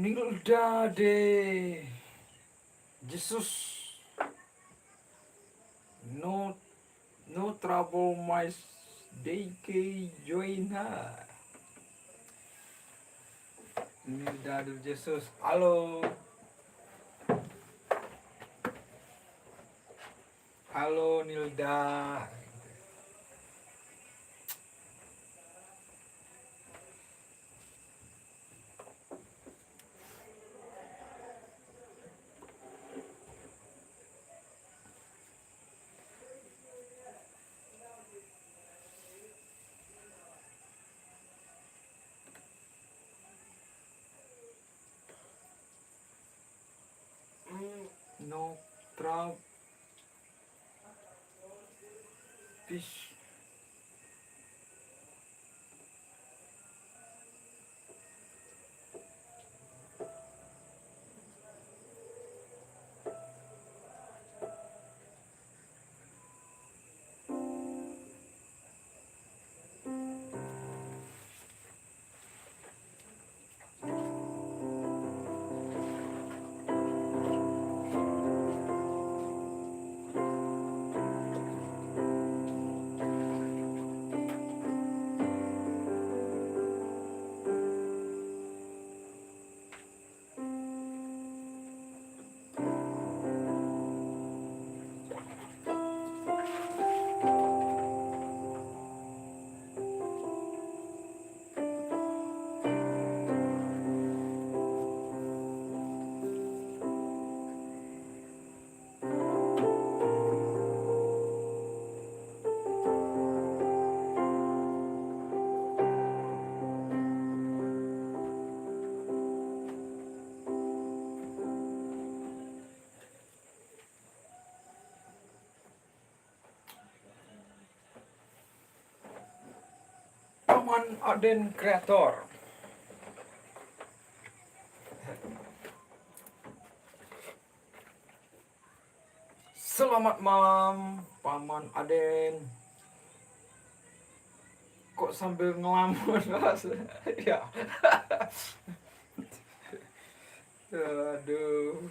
Nilda de Jesus, no no trouble my DK join her. Nilda de Jesus, halo, halo Nilda. No trouble, fish. Paman Aden Kreator. Selamat malam, Paman Aden. Kok sambil ngelamun, Mas? Ya. Aduh.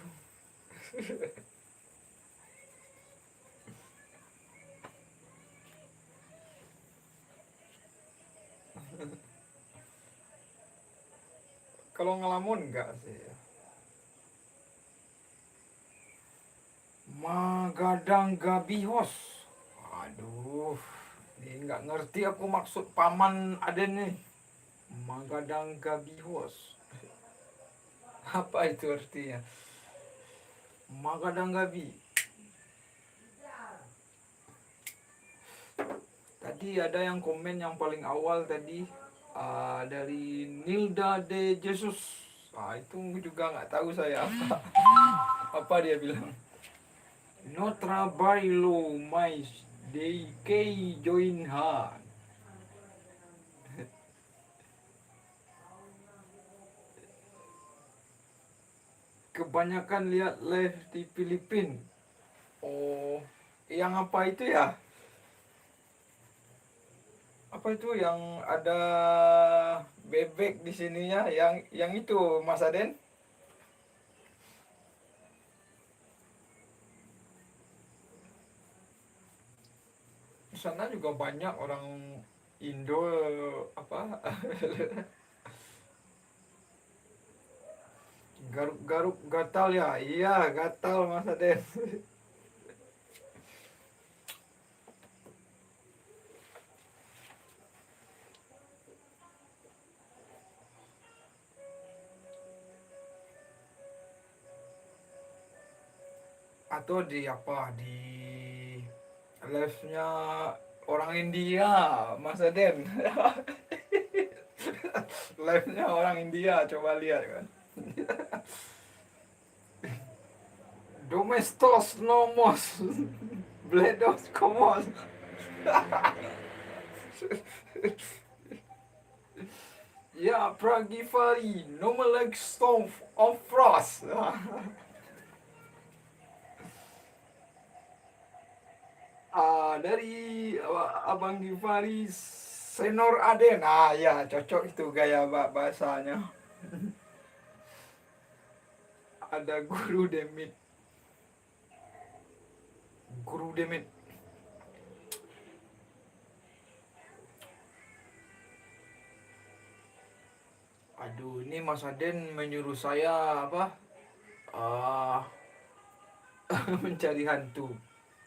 Kalau ngelamun enggak sih? Magadang Gabihos. Aduh, ini nggak ngerti aku maksud Paman Aden nih. Magadang Gabihos. Apa itu artinya? Magadang Gabi. Tadi ada yang komen yang paling awal tadi dari Nilda de Jesus. Itu juga nggak tahu saya apa. Apa dia bilang? No trabajo mais de que join her. Kebanyakan lihat live di Filipina. Oh, yang apa itu ya? Apa itu yang ada bebek di sininya? Yang itu Mas Aden? Di sana juga banyak orang Indo apa? Garuk-garuk gatal ya? Iya, gatal Mas Aden. Atau di apa? Di live-nya orang India, Mas Aden. Live-nya orang India, coba lihat kan. Domestos nomos bledos komos. Ya, Pragivari, Nomalek Stone of Frost. Dari Abang Givari Senor Aden. Ya cocok itu gaya bahasanya. Ada guru demit. Guru demit. Aduh, ini Mas Aden menyuruh saya apa? Ah, mencari hantu.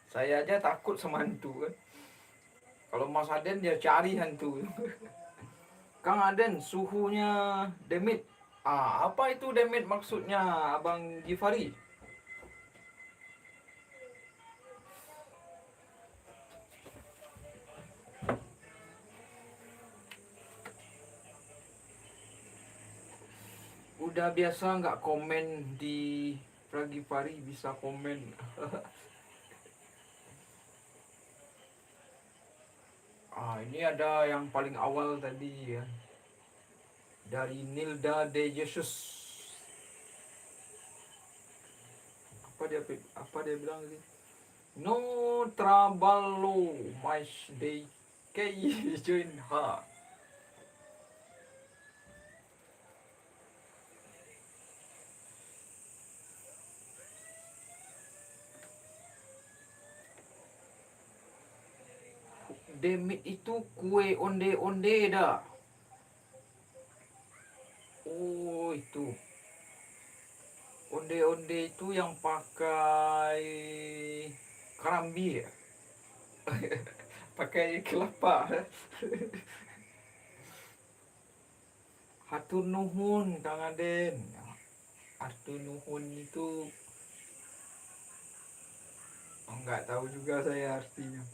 Saya aja takut sama hantu kan. Kalau Mas Aden dia cari hantu. Kang Aden, suhunya demit. Apa itu demit maksudnya, Abang Gifari? Udah biasa nggak komen di Ragifari, bisa komen. Ini ada yang paling awal tadi ya. Dari Nilda de Jesus. Apa dia bilang tadi? No trabalho mais de que join ha. Demit itu kue onde-onde dah. Oh, itu. Onde-onde itu yang pakai kerambi ya? Pakai kelapa. Hatur nuhun Kang Aden. Hatur nuhun itu nggak tahu juga saya artinya.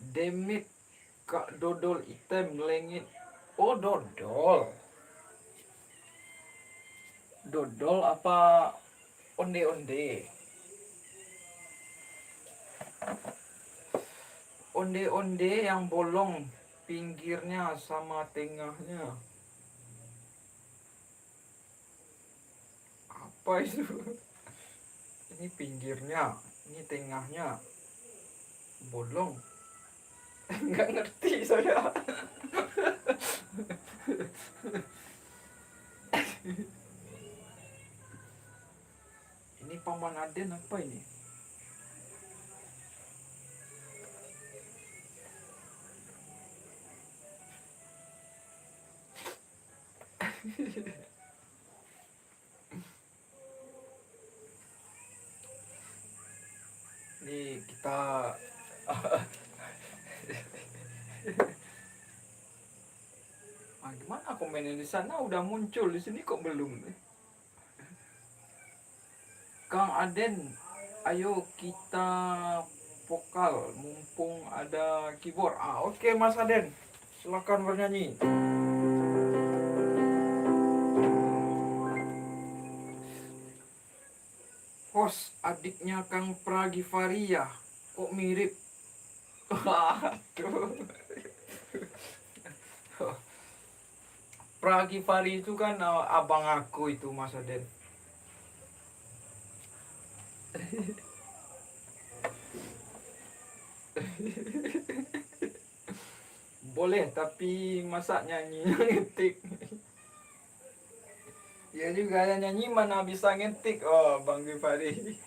Demit kak dodol item lengit. Oh, dodol. Dodol apa onde-onde? Onde-onde yang bolong pinggirnya sama tengahnya. Apa itu? Ini pinggirnya, ini tengahnya bolong. Nggak ngerti saya. Ini Paman Aden apa ini? Ini kita gimana komennya di sana udah muncul, di sini kok belum nih? Kang Aden, ayo kita vokal mumpung ada keyboard. Oke, Mas Aden, silakan bernyanyi. Host adiknya Kang Pragivaria, kok mirip? Aduh. Pragivari itu kan abang aku itu, Mas Aden. Boleh, tapi masa nyanyi ngetik. Ya juga nyanyi mana bisa ngetik. Oh, Bang Givari.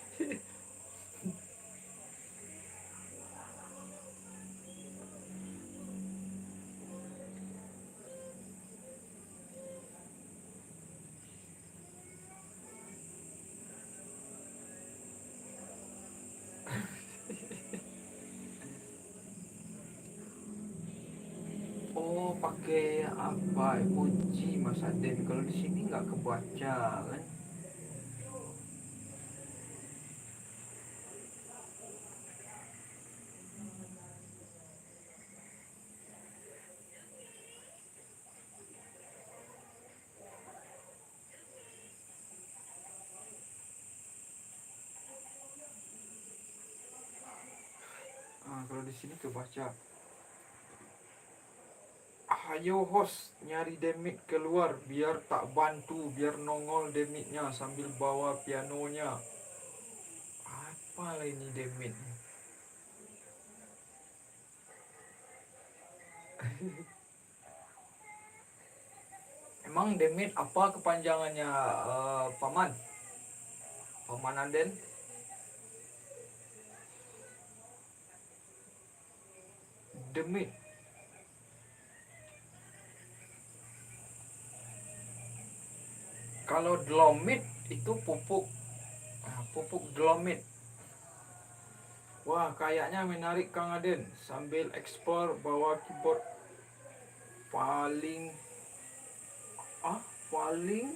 Oh, pakai apa? Emoji Mas Aden. Kalau di sini nggak kebaca kan? Kalau di sini kebaca. Ayo host nyari demit keluar biar tak bantu, biar nongol demitnya sambil bawa pianonya. Apa lah ini demit? Emang demit apa kepanjangannya, Paman? Paman Aden. Demit. Kalau dolomit itu pupuk. Nah, pupuk dolomit. Wah, kayaknya menarik Kang Aden. Sambil ekspor bawa keyboard paling paling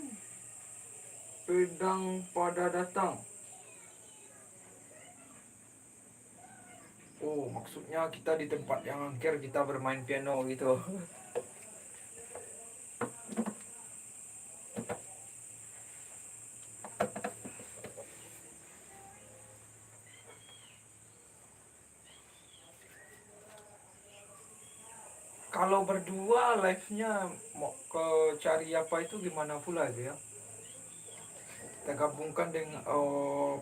pedang pada datang. Oh, maksudnya kita di tempat yang angker kita bermain piano gitu. Kalau berdua live-nya mau ke cari apa itu gimana pula itu ya? Kita gabungkan dengan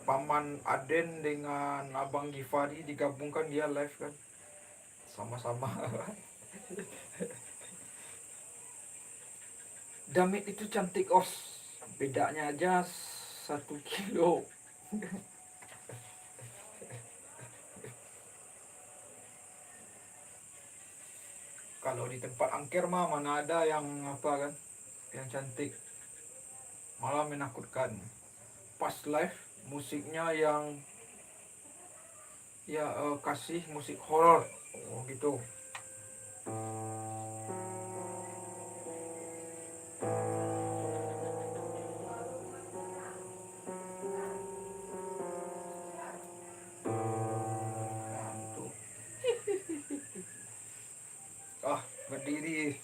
Paman Aden dengan Abang Gifari, digabungkan dia live kan. Sama-sama. Damit itu cantik os. Bedanya aja 1 kilo. Kalau di tempat angker mah mana ada yang apa kan, yang cantik, malah menakutkan. Pas live musiknya yang ya kasih musik horor, oh gitu. Nah, itu. Berdiri.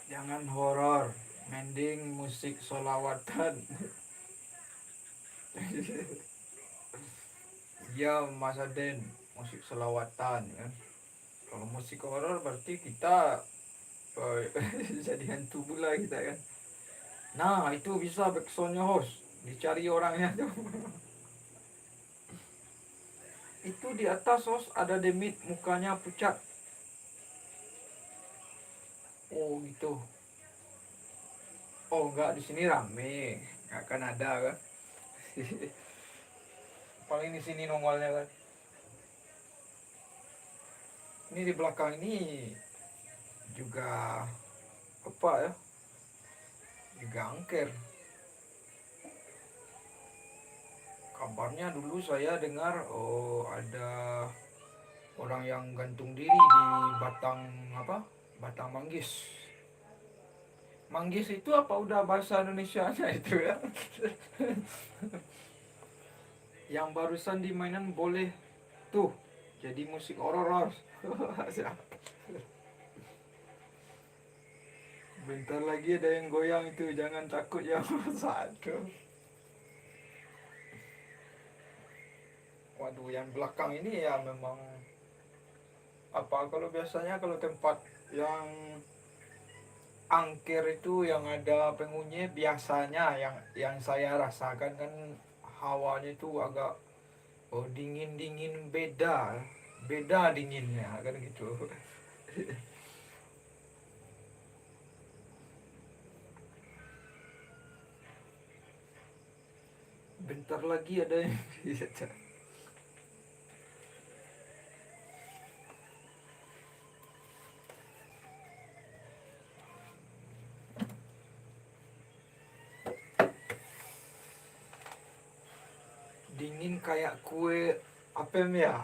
Jangan horor, mending musik solawatan. Ya Mas Aden, musik solawatan kan. Kalau musik horor berarti kita jadi hantu pula kita kan. Nah itu bisa backsoundnya host, dicari orangnya tuh. Itu di atas host ada demit, mukanya pucat. Oh gitu. Oh enggak, di sini rame, nggak akan ada kan. Paling di sini nongolnya kan. Ini di belakang ini juga apa ya? Juga angker. Kabarnya dulu saya dengar ada orang yang gantung diri di batang apa? Batang manggis. Manggis itu apa udah bahasa Indonesianya itu ya? Yang barusan di mainan boleh tuh jadi musik horor. Bentar lagi ada yang goyang itu, jangan takut ya satu. Waduh, yang belakang ini ya memang apa, kalau biasanya kalau tempat yang angker itu yang ada pengunyi, biasanya yang saya rasakan kan hawanya itu agak dingin dingin, beda beda dinginnya kan gitu. Bentar lagi ada yang dingin kayak kue apa ya.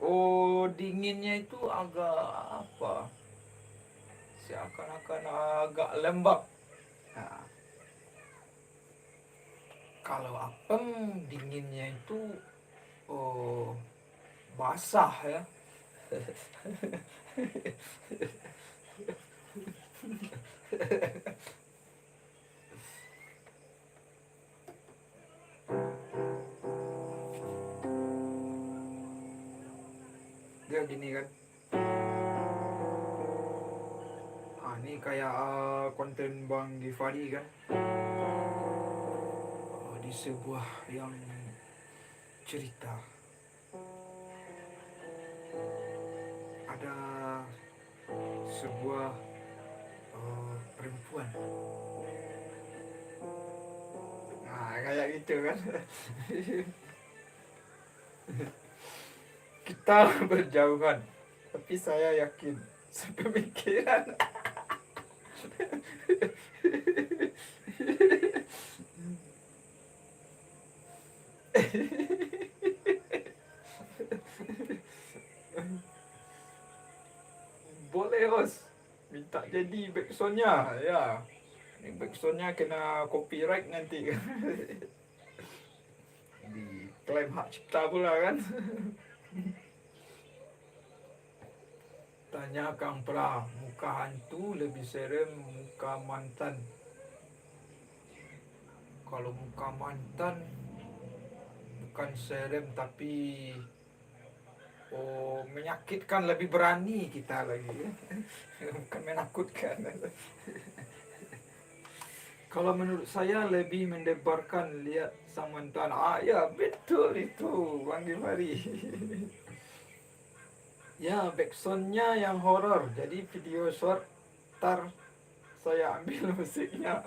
Oh, dinginnya itu agak apa, seakan-akan agak lembab. Nah, kalau apem dinginnya itu oh basah ya. Dia gini kan. Ini kayak konten Bang Gifari kan. Di sebuah yang cerita ada sebuah perempuan. Nah, kayak gitu kan. Kita berjauhan, tapi saya yakin sepemikiran. Boleh host, minta jadi backsoundnya ya. Ini backsoundnya kena copyright nanti kan. Diklaim hak cipta pula kan. Tanya Kang Pra, muka hantu lebih serem muka mantan. Kalau muka mantan bukan serem tapi menyakitkan, lebih berani kita lagi. Bukan menakutkan. Kalau menurut saya lebih mendebarkan lihat sang mantan. Ya betul itu Bang Gimari. Ya backsoundnya yang horor. Jadi video short tar saya ambil musiknya.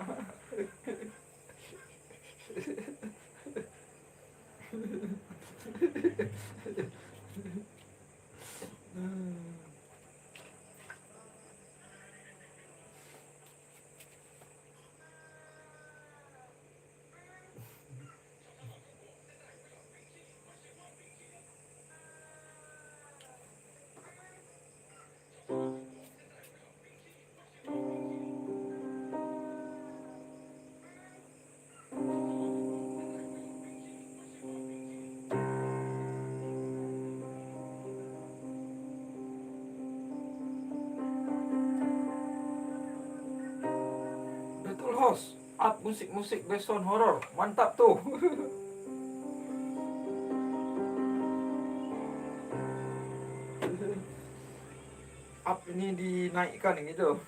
Betul host, up musik-musik backsound horor, mantap tuh. Up ini dinaikkan gitu.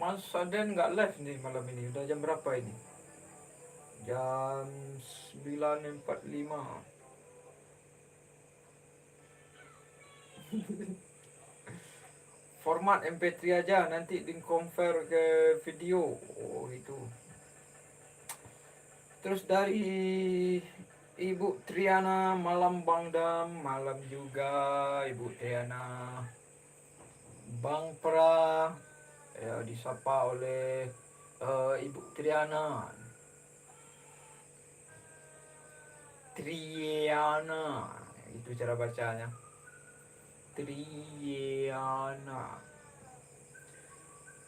Mas Saden nggak live nih malam ini. Udah jam berapa ini? Jam 9.45. Format MP3 aja, nanti di convert ke video. Oh itu. Terus dari Ibu Triana, malam Bang Dam, malam juga Ibu Triana. Bang Pra ya disapa oleh Ibu Triana. Triana, itu cara bacanya. Triana.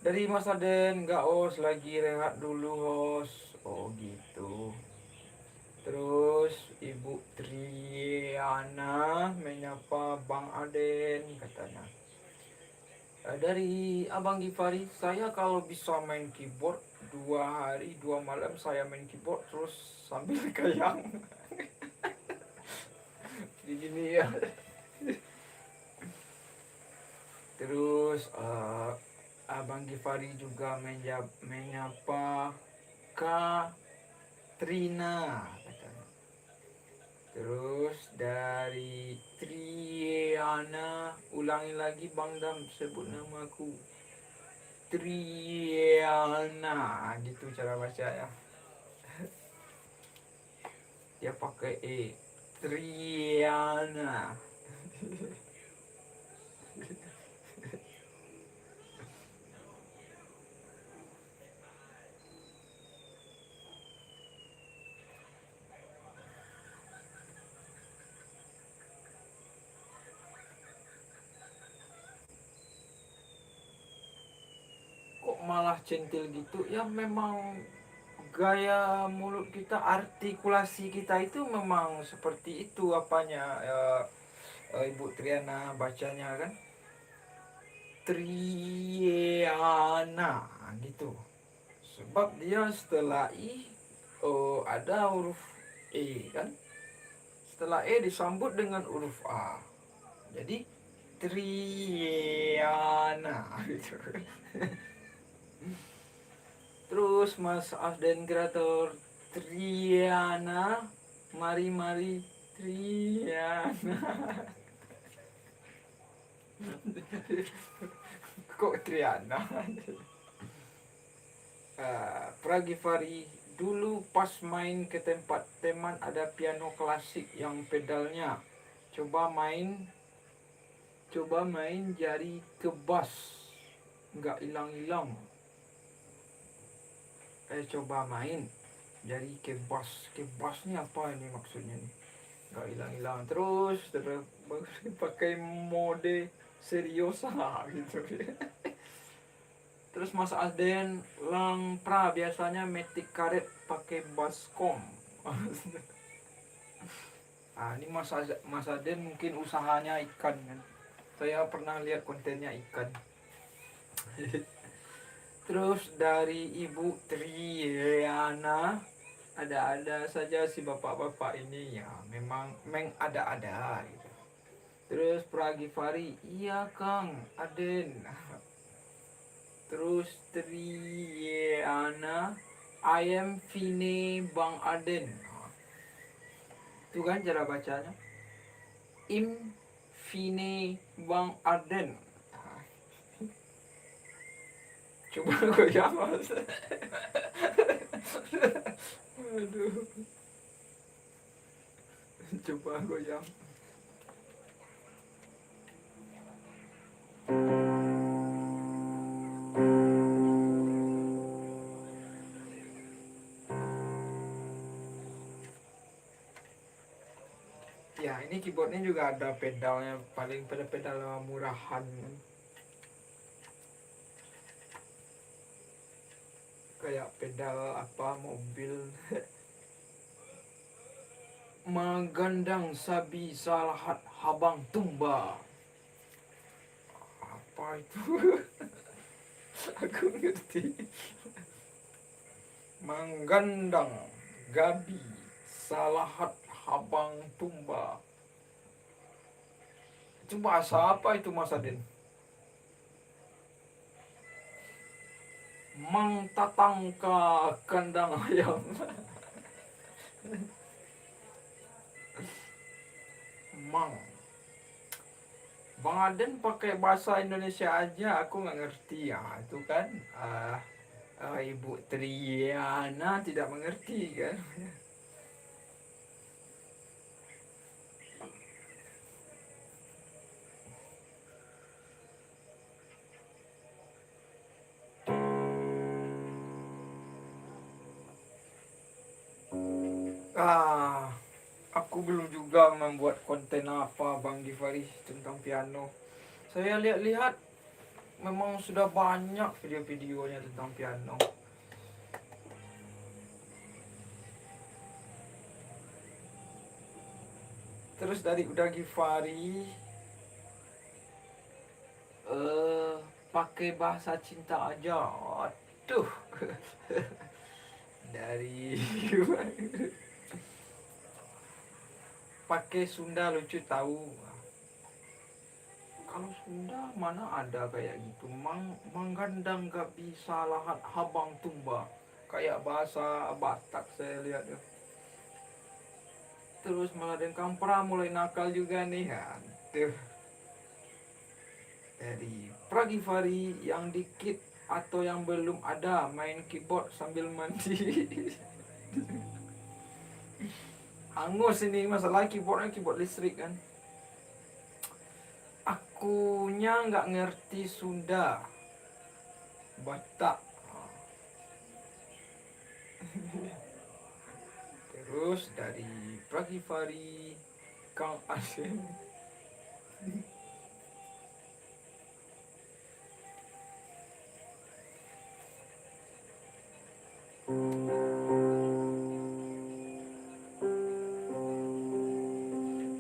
Dari Mas Aden, enggak host, lagi rehat dulu host. Oh gitu. Terus Ibu Triana menyapa Bang Aden katanya. Dari Abang Gifari, saya kalau bisa main keyboard 2 hari 2 malam saya main keyboard terus sambil kayang. Gini ya. Terus Abang Gifari juga menyapa Katrina katanya. Terus dari Triana, ulangi lagi Bang Dam, sebut nama aku. Triana, gitu cara baca ya. Dia pakai Triana. Kok malah centil gitu? Ya memang gaya mulut kita, artikulasi kita itu memang seperti itu apanya Ibu Triana bacanya kan. Triana gitu. Sebab dia setelah I ada huruf E kan. Setelah E disambut dengan huruf A. Jadi Triana gitu. Terus Mas Afden kreator Triana, mari Triana. Kok Triana? Pragivari, dulu pas main ke tempat teman ada piano klasik yang pedalnya. Coba main jari ke bass, nggak hilang-hilang. Coba main jari ke bass nih apa ini maksudnya nih? Nggak hilang-hilang terus pakai mode seriosa gitu. Terus Mas Aden Langpra biasanya metik karet pakai baskom. Ini Mas Aden mungkin usahanya ikan kan. Saya pernah lihat kontennya ikan. Terus dari Ibu Triana, ada-ada saja si bapak-bapak ini ya, memang ada-ada gitu. Terus Pragivari, iya Kang Aden. Terus Triana, I am Vine Bang Aden. Itu kan cara bacanya. Vine Bang Aden. Coba goyang mas. Aduh. Coba goyang. Ya ini keyboardnya juga ada pedalnya, paling pada pedal murahan. Kayak pedal apa mobil. Magandang sabi salahat habang tumba. Apa itu? Aku ngerti. Manggandang gabi salahat habang tumba. Itu bahasa apa itu Mas Adin? Mang tatangka kandang ayam. Mang. Bang Aden pakai bahasa Indonesia aja aku nggak ngerti ya itu kan. Ibu Triana tidak mengerti kan. Aku belum juga membuat konten apa Bang Givari tentang piano. Saya lihat-lihat memang sudah banyak video-videonya tentang piano. Terus dari Uda Givari pakai bahasa cinta aja. Aduh. Dari pakai Sunda lucu tahu. Kalau Sunda mana ada kayak gitu. Manggandang gak bisa lahat habang tumba. Kayak bahasa Batak saya lihat ya. Terus Maladen Kampra mulai nakal juga nih. Aduh. Dari Pragivari yang dikit atau yang belum ada main keyboard sambil mandi. Angus ini masalah keyboardnya keyboard listrik kan. Akunya nggak ngerti Sunda, Batak. Terus dari Pragivari Kang Asen.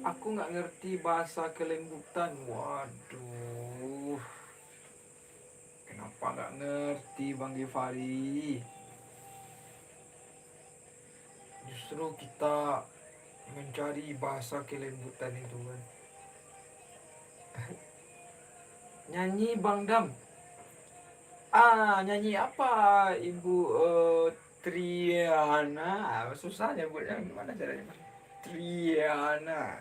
Aku nggak ngerti bahasa kelembutan. Waduh, kenapa nggak ngerti Bang Givari? Justru kita mencari bahasa kelembutan itu kan. Nyanyi Bang Dam. Nyanyi apa Ibu Triana? Susah nyebutnya, gimana caranya Mas? Triana.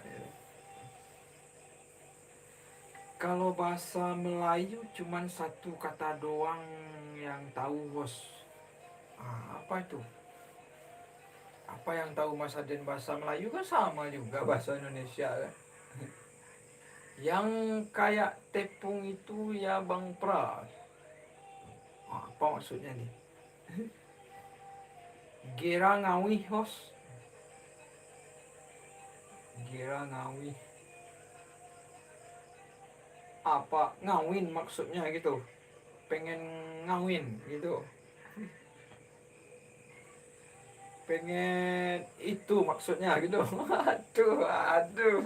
Kalau bahasa Melayu cuman satu kata doang yang tahu, Bos. Apa itu? Apa yang tahu Mas Aden bahasa Melayu kan sama juga bahasa Indonesia kan? Yang kayak tepung itu ya Bang Pras. Apa maksudnya nih? Gira ngawi hos. Gira ngawi. Apa ngawin maksudnya gitu? Pengen ngawin gitu. Pengen itu maksudnya gitu. Aduh.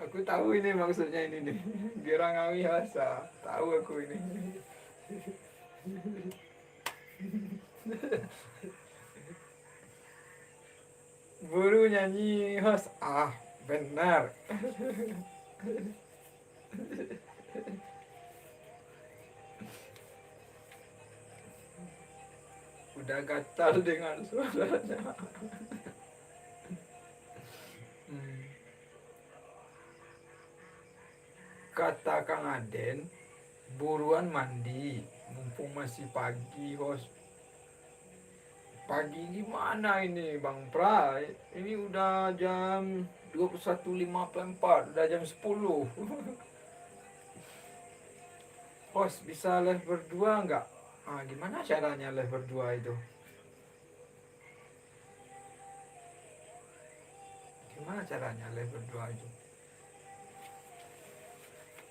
Aku tahu ini maksudnya ini nih. Gira ngawi hasa. Tahu aku ini. Buru nyanyi host. Benar. Udah gatal dengan suaranya. Kata Kang Aden, buruan mandi, mumpung masih pagi, host. Pagi gimana ini Bang Pra? Ini udah jam 21.54, udah jam 10. Host, bisa live berdua nggak? Gimana caranya live berdua itu? Gimana caranya live berdua itu?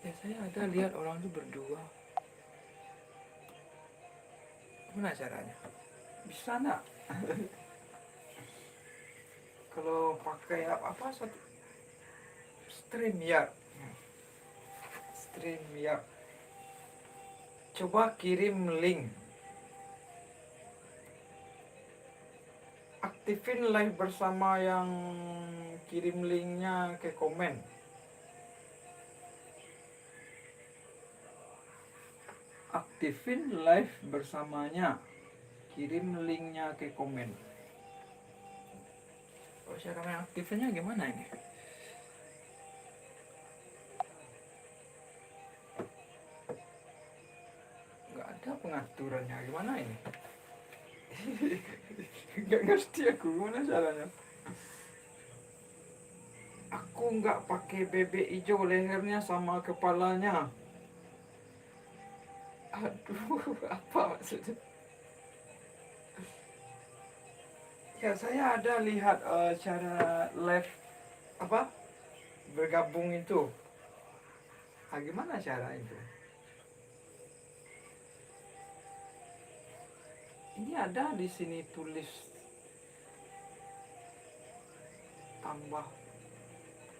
Ya saya ada lihat orang itu berdua. Gimana caranya? Bisa nggak? Kalau pakai apa satu stream ya. Coba kirim link. Aktifin live bersama yang kirim linknya ke komen. Aktifin live bersamanya. Kirim linknya ke komen. Cara main aktifnya gimana ini? Nggak ada pengaturannya, gimana ini? Nggak ngerti aku, gimana caranya? Aku nggak pakai bebek hijau lehernya sama kepalanya. Aduh, apa maksudnya? Ya saya ada lihat cara live apa bergabung itu. Gimana cara itu? Ini ada di sini tulis tambah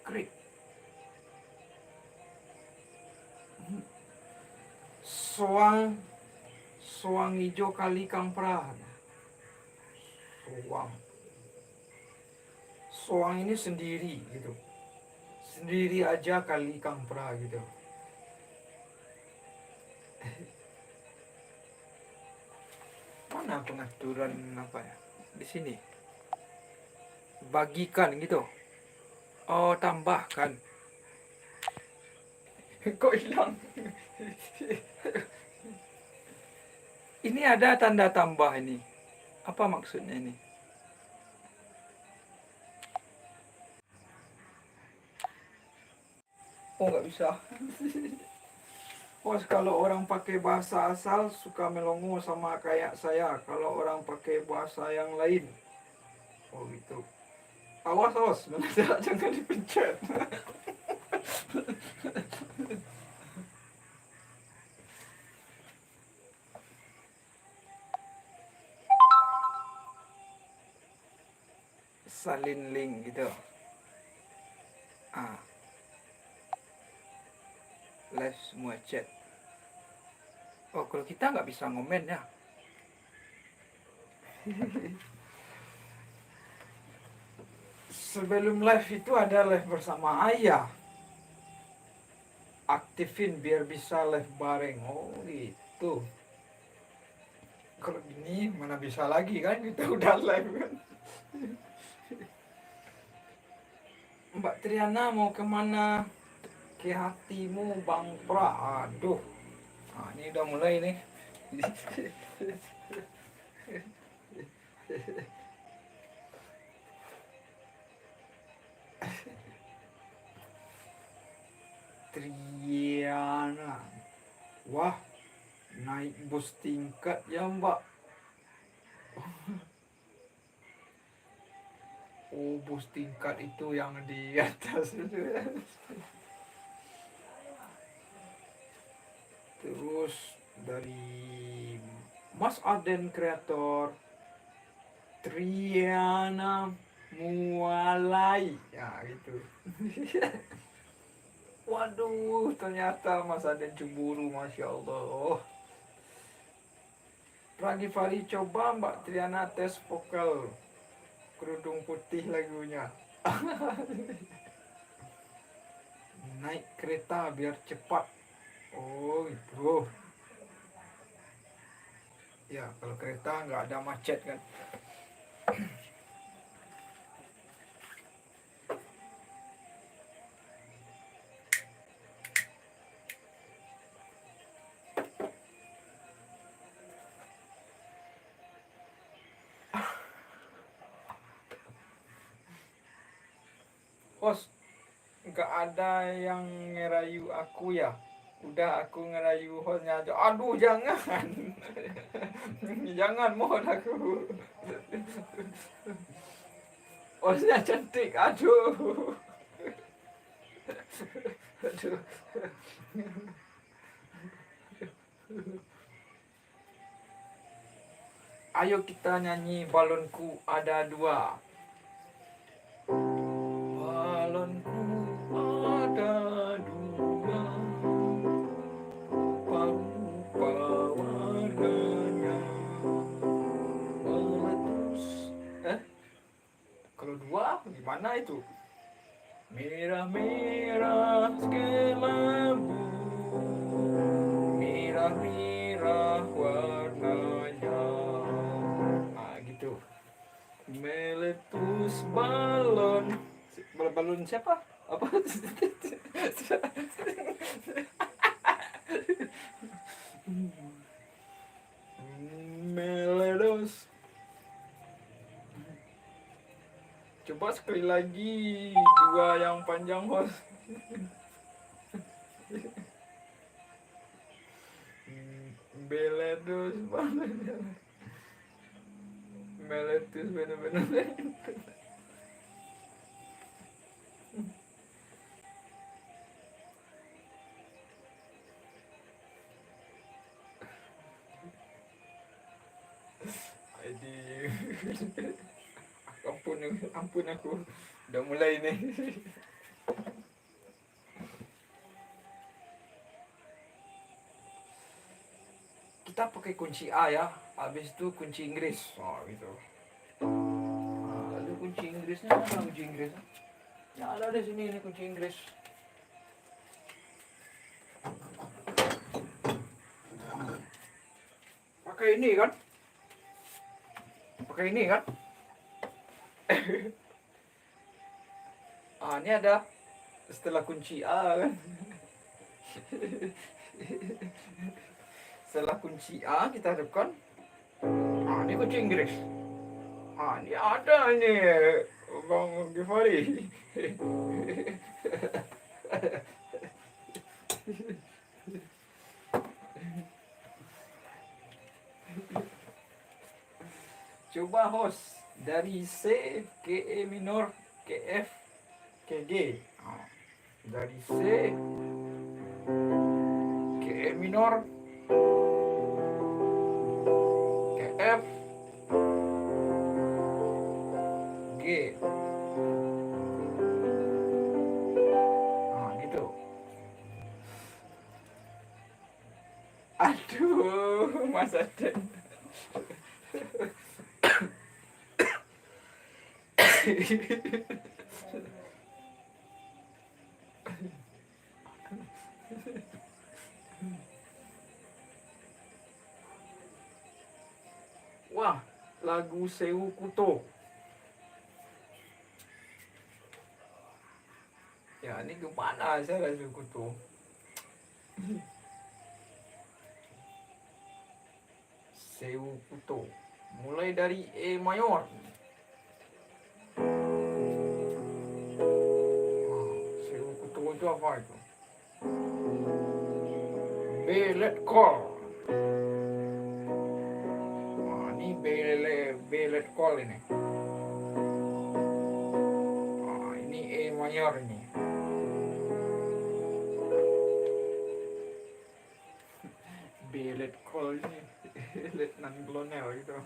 klik. Soang hijau kali Kang Pra. Soang ini sendiri gitu. Sendiri aja kali Kang Pra gitu. Mana pengaturan apa ya? Di sini. Bagikan gitu. Tambahkan. Kok hilang? Ini ada tanda tambah ini. Apa maksudnya ini? Nggak bisa. Kalau orang pakai bahasa asal suka melongo sama kayak saya. Kalau orang pakai bahasa yang lain, gitu. Awas, jangan dipencet. Salin link gitu. Live semua chat. Kalau kita nggak bisa ngomen ya. Sebelum live itu ada live bersama ayah. aktifin biar bisa live bareng. Oh gitu. Kalau gini mana bisa lagi kan kita udah live kan. Mbak Triana mau kemana? Ke hatimu Bang Pra. Aduh. Nah, ini udah mulai nih. Triana. Wah, naik bus tingkat ya Mbak. Oh, bus tingkat itu yang di atas. Terus dari Mas Aden Kreator, Triana Mualai, ya gitu. Waduh, ternyata Mas Aden cemburu, Masya Allah. Lagi Fari coba Mbak Triana tes vokal kerudung putih lagunya. Naik kereta biar cepat. Oh itu. Ya kalau kereta nggak ada macet kan. Host, nggak ada yang ngerayu aku ya. Udah aku ngerayu hostnya aja. Aduh jangan. Jangan mohon aku. Hostnya cantik. Aduh. Aduh. Ayo kita nyanyi balonku ada dua. Balonku ada dua, rupa-rupa warnanya meletus. Kalau dua gimana itu? Merah-merah kelabu, merah-merah warnanya. Ah gitu. Meletus balon. Balon siapa? Apa? Meletus. Coba sekali lagi dua yang panjang host. Meletus balon. Meletus bener-bener. Ampun aku udah mulai nih. Kita pakai kunci A ya, habis itu kunci Inggris. Oh gitu. Nah, lalu kunci Inggrisnya mana kunci Inggris? Ya ada di sini ini kunci Inggris. Pakai ini kan? Pakai ini kan? Ah, ini ada setelah kunci A kan. Setelah kunci A kita hadapkan. Ah, ini kunci Inggris. Ah, ini ada ini Bang Givari. Coba host dari C ke E minor ke F ke G. Ah, dari C ke E minor ke F G. Nah gitu. Aduh Mas Aden. Wah, lagu Sewu Kuto. Ya, ini gimana saya Sewu Kuto? Sewu Kuto. Mulai dari E mayor. Sewu Kuto itu apa itu? B let call. Nah, ini B let call ini. Nah, ini E mayor ini. B let call ini. Let non kolonel gitu.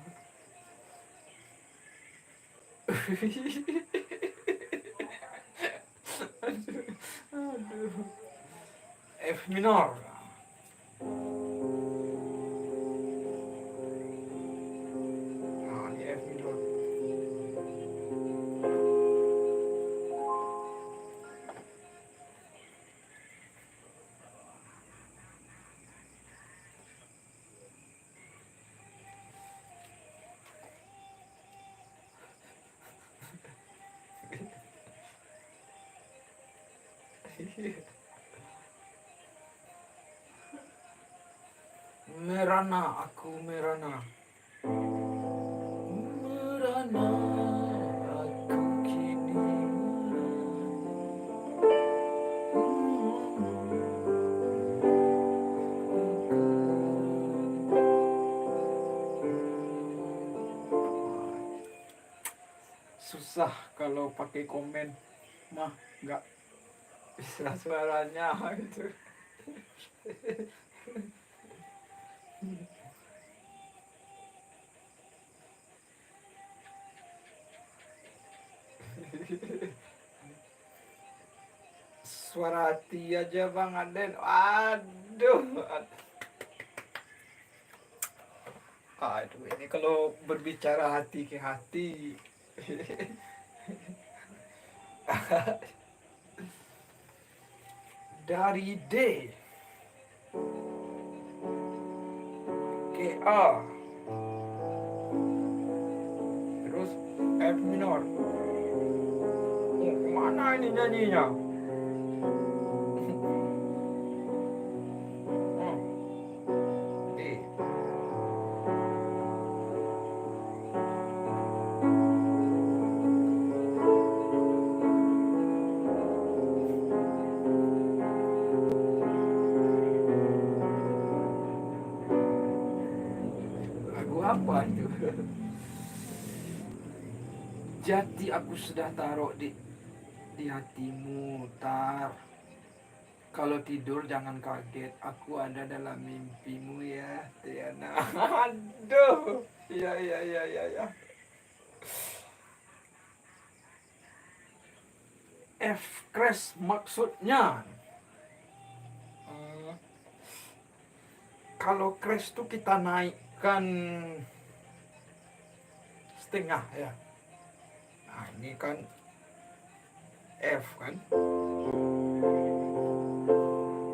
Aduh. F minor. Nah, ini F minor. Merana, aku merana. Merana, aku kini susah kalau pakai komen mah nggak bisa suaranya gitu. Suara hati aja Bang Aden. Aduh. Aduh, ini kalau berbicara hati ke hati. Dari D ke A. Terus F minor. Oh, kemana ini nyanyinya? D. Lagu apa itu? Jati aku sudah taruh di hatimu, tar. Kalau tidur jangan kaget, aku ada dalam mimpimu ya, Tiana. Aduh, iya iya iya iya. Ya. F crash maksudnya. Kalau crash tuh kita naikkan setengah ya. Nah ini kan F kan.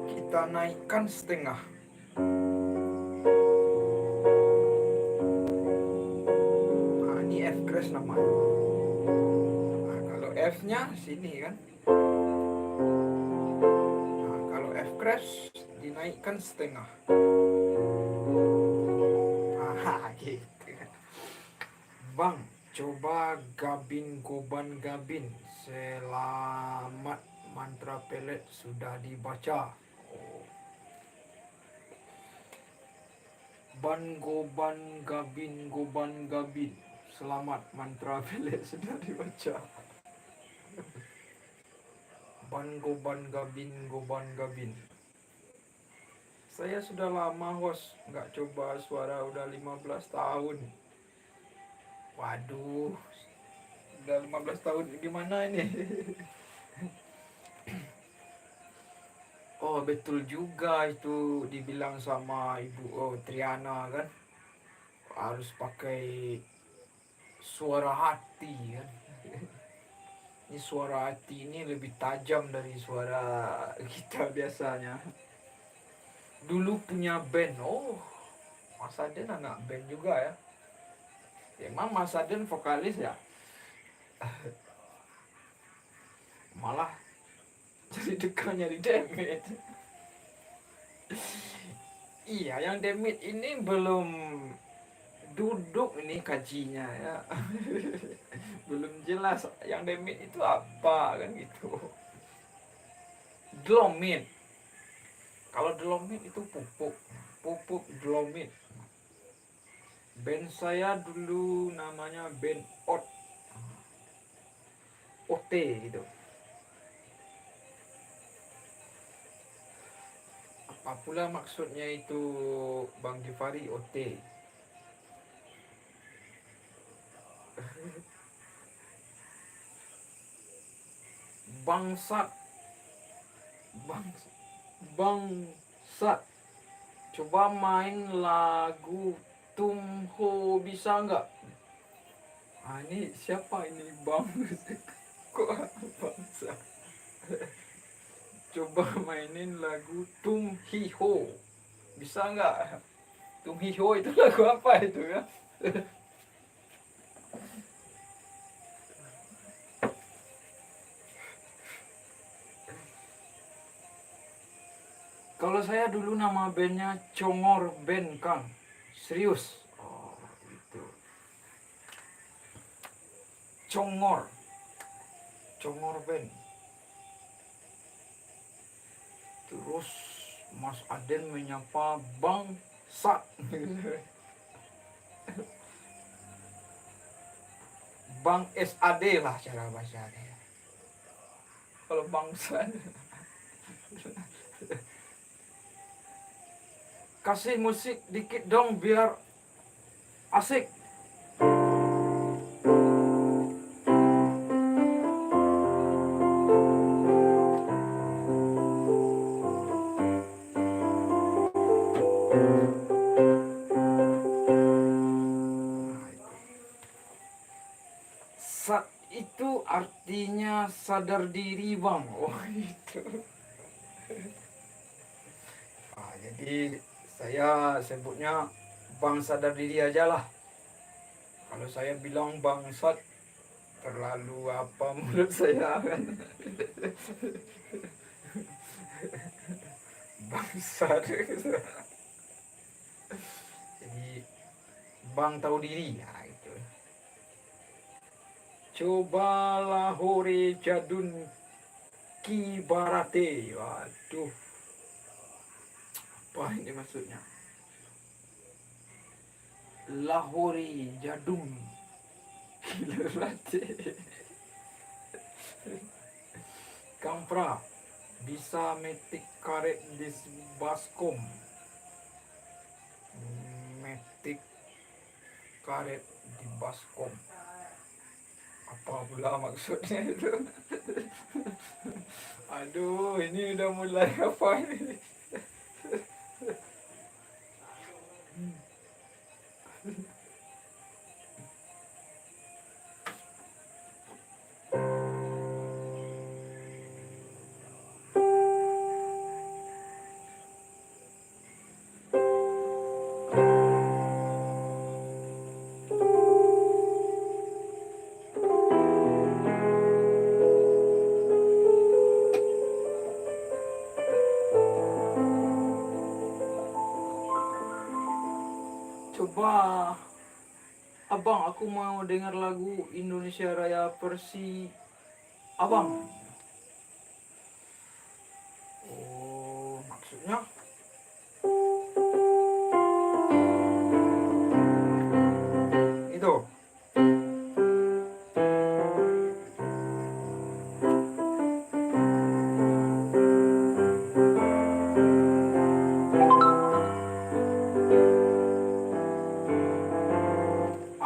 Kita naikkan setengah. Nah ini F crash namanya. Nah kalau F nya sini kan. Nah kalau F crash dinaikkan setengah. Nah gitu. Bang, coba Gabin Goban Gabin. Selamat, mantra pelet sudah dibaca. Ban Goban Gabin Goban Gabin. Selamat, mantra pelet sudah dibaca. Ban Goban Gabin Goban Gabin. Saya sudah lama host, nggak coba suara udah 15 tahun. Waduh, udah 15 tahun gimana ini? Oh betul juga itu dibilang sama Ibu Triana kan, harus pakai suara hati kan. Ini suara hati ini lebih tajam dari suara kita biasanya. Dulu punya band, oh Mas Aden anak band juga ya. Emang Mas Aden vokalis ya, malah jadi dekannya di Demit. Iya, yang Demit ini belum duduk ini kajinya ya. Belum jelas yang Demit itu apa kan gitu. Dolomit. Kalau Dolomit itu pupuk. Pupuk Dolomit. Band saya dulu namanya band OT gitu. Apa pula maksudnya itu Bang Gifari OT? Bangsat. Bangsat. Coba main lagu Tumho bisa nggak? Ah, ini siapa ini Bang? Kok bangsat? Coba mainin lagu Tum Hi Ho. Bisa nggak? Tum Hi Ho itu lagu apa itu ya? Kalau saya dulu nama bandnya Congor Band Kang. Serius. Oh, itu. Congor. Congor Band. Terus Mas Aden menyapa Bang Sat. Bang SAD lah cara bahasanya. Kalau Bang Sat. Kasih musik dikit dong biar asik. Sat itu artinya sadar diri bang. Oh itu. Jadi saya sebutnya bang sadar diri aja lah. Kalau saya bilang bangsat terlalu apa menurut saya kan. Bangsat. Jadi bang tahu diri ya itu. Cobalah hore jadun kibarate. Waduh. Apa ini maksudnya? Lahore jadun kibarate. Kampra bisa metik karet di baskom. Metik karet di baskom. Apa pula maksudnya itu? Aduh, ini udah mulai apa ini? Coba, abang, aku mau dengar lagu Indonesia Raya versi abang. Oh, maksudnya? Itu.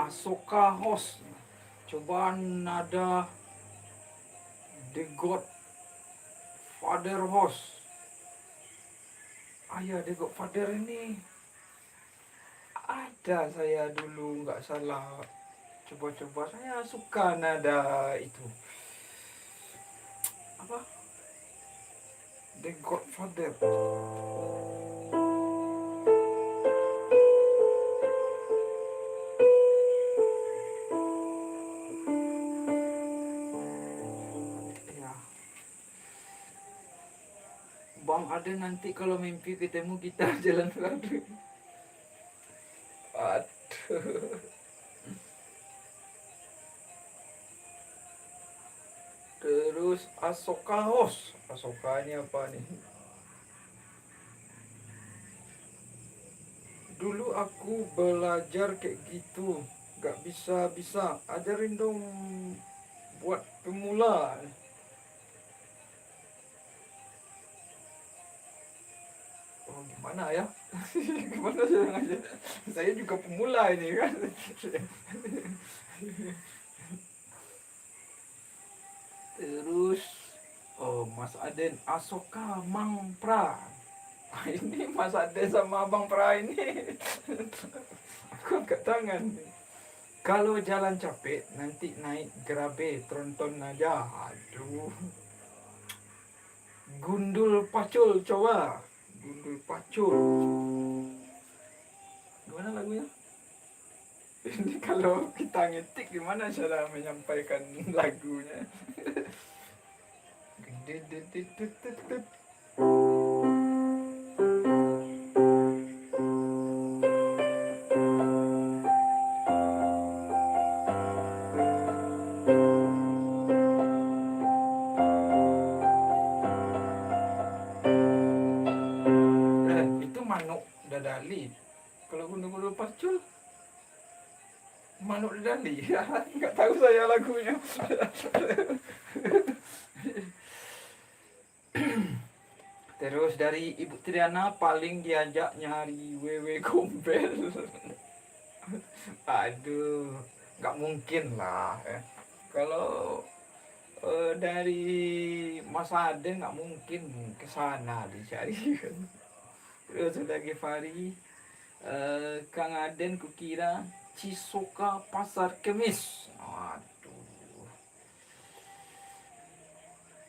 Asoka Host. Coba nada The Godfather Host. Ayah The Godfather ini ada saya dulu nggak salah coba-coba, saya suka nada itu apa The Godfather. ada nanti kalau mimpi ketemu kita jalan lagi. Aduh. Terus Asoka host. Asoka ini apa nih? Dulu aku belajar kayak gitu, gak bisa. Ajarin dong buat pemula. Oh gimana ya? Gimana saya ngajar? Saya juga pemula ini kan. Terus Mas Aden Asoka Mangpra. Ini Mas Aden sama Abang Pra ini. Aku angkat tangan. Kalau jalan capek nanti naik Grabe tronton aja. Aduh. Gundul pacul coba. Gundul pacul. Gimana lagunya? Ini kalau kita ngetik gimana cara menyampaikan lagunya? Itu manuk dadali. Kalau gundul pacul manuk dadali. Nggak tahu saya lagunya. Terus dari Ibu Triana paling diajak nyari wewe gombel. Aduh, nggak mungkin lah. Kalau dari Mas Aden nggak mungkin ke sana dicari. Terus lagi Fari, Kang Aden kukira Cisoka Pasar Kemis. Aduh.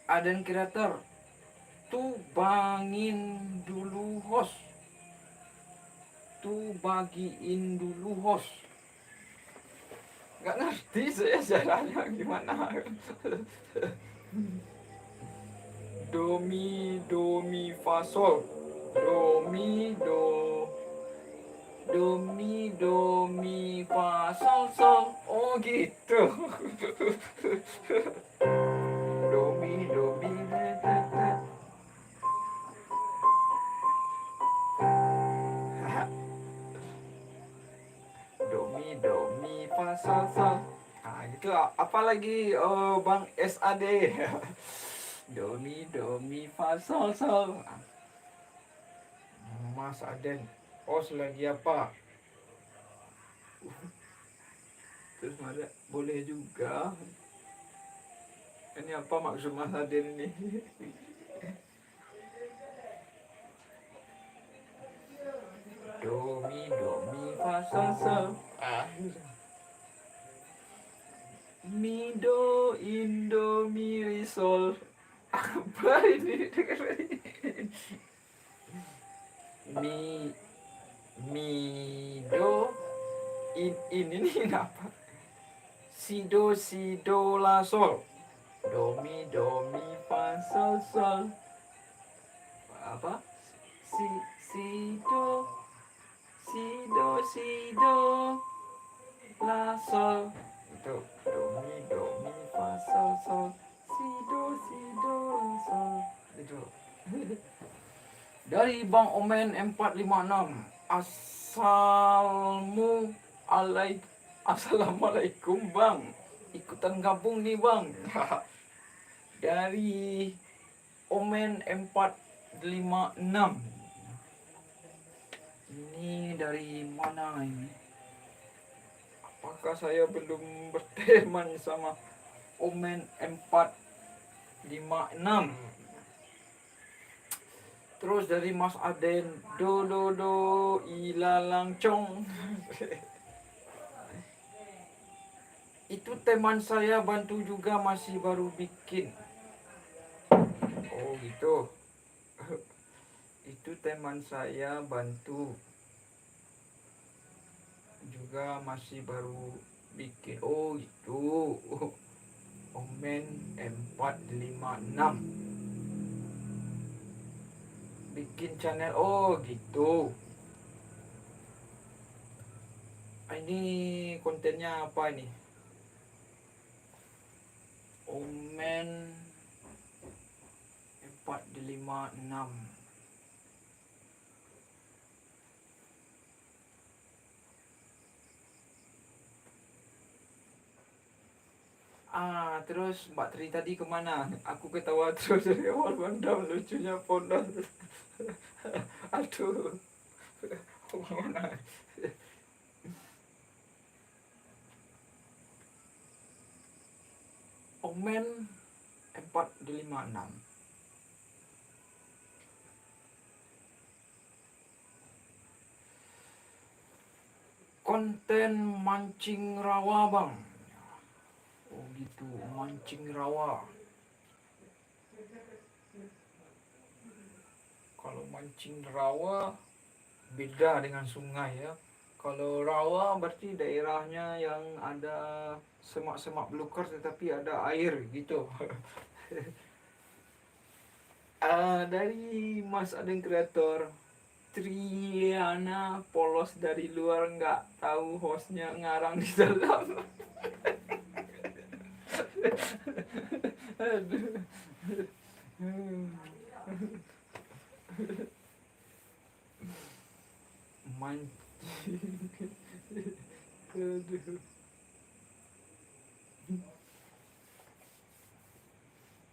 Aden Kreator, tuh bangin dulu host. Tuh bagiin dulu host. Nggak ngerti saya caranya gimana. Do mi fa sol. Do mi fa sol sol. Oh gitu. Do mi do mi fa sol sol. Nah gitu. Apalagi Bang SAD. Do mi fa sol sol. Mas Aden os lagi apa? Terus ada boleh juga. Ini apa maksud Mas Aden ini? Do mi fa sol sol. Mi do indo mi risol. Apa ini? Mi do ini apa? Si do la sol. Do mi fa sol sol. Apa? Si do la sol. Itu do mi fa sol sol. Si do la sol. Itu. Dari Bang Omen 456. Assalamualaikum Bang. Ikutan gabung nih Bang. Dari Omen 456. Ini dari mana ini? Apakah saya belum berteman sama Omen 456? Terus dari Mas Aden, do ilalang cong. Itu teman saya bantu juga, masih baru bikin. Oh gitu. Itu teman saya bantu juga, masih baru bikin. Oh itu Omen 456. bikin channel. Oh gitu. Ini kontennya apa ini? Omen 456. Terus Mbak Tri tadi kemana? Aku ketawa terus dari awal bandam, lucunya pondok. Aduh, kemana? Omen 456. Konten mancing rawa bang. Oh gitu, mancing rawa. Kalau mancing rawa beda dengan sungai ya. Kalau rawa berarti daerahnya yang ada semak-semak belukar tetapi ada air gitu. Dari Mas Adeng Kreator, Triana polos dari luar, nggak tahu hostnya ngarang di dalam. Aduh. Mancing. Aduh.